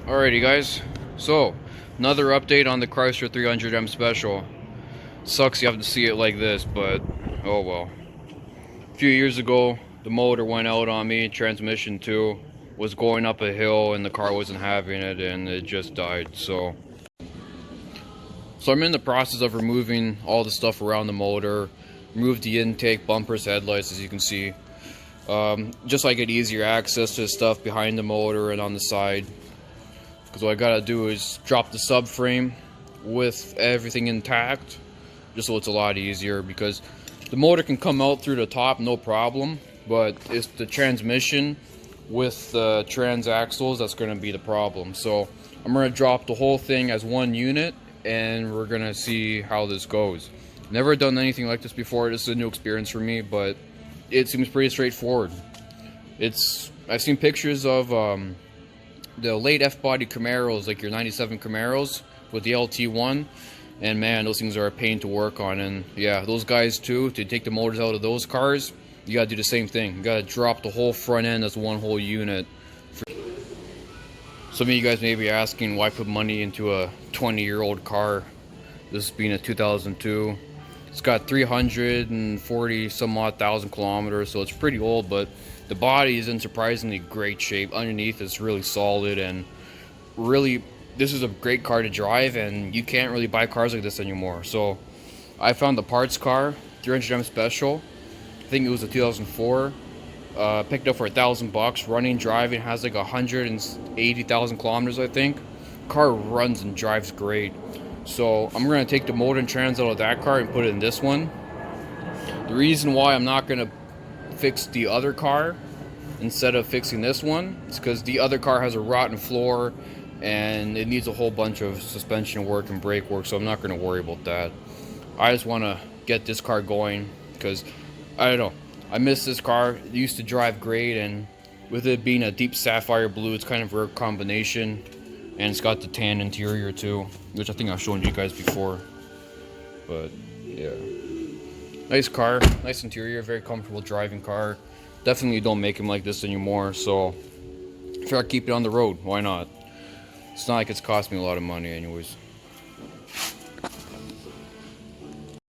Alrighty guys, so another update on the Chrysler 300M Special. Sucks you have to see it like this, but oh well. A few years ago, the motor went out on me, transmission too, was going up a hill and the car wasn't having it and it just died. So I'm in the process of removing all the stuff around the motor, remove the intake, bumpers, headlights, as you can see. Just so I get easier access to the stuff behind the motor and on the side. Because what I gotta do is drop the subframe with everything intact, just so it's a lot easier, because the motor can come out through the top no problem, but it's the transmission with the transaxles that's gonna be the problem. So I'm gonna drop the whole thing as one unit and we're gonna see how this goes. Never done anything like this before. This is a new experience for me, but it seems pretty straightforward. I've seen pictures of the late F-body Camaros, like your 97 Camaros with the LT1, and man, those things are a pain to work on. And yeah, those guys too, to take the motors out of those cars, you gotta do the same thing. You gotta drop the whole front end as one whole unit. Some of you guys may be asking, why put money into a 20-year-old car? This being a 2002. It's got 340 some odd thousand kilometers, so it's pretty old, but the body is in surprisingly great shape. Underneath it's really solid, and really this is a great car to drive, and you can't really buy cars like this anymore. So I found the parts car 300M Special. I think it was a 2004. Picked up for $1,000, running, driving, has like 180,000 kilometers, I think. Car runs and drives great. So I'm gonna take the motor and trans out of that car and put it in this one. The reason why I'm not gonna fix the other car instead of fixing this one is because the other car has a rotten floor and it needs a whole bunch of suspension work and brake work, so I'm not gonna worry about that. I just wanna get this car going because I don't know, I miss this car. It used to drive great, and with it being a deep sapphire blue, it's kind of a rare combination. And it's got the tan interior too, which I think I've shown you guys before. But yeah, nice car, nice interior, very comfortable driving car. Definitely don't make them like this anymore, so if I keep it on the road, why not? It's not like it's cost me a lot of money anyways.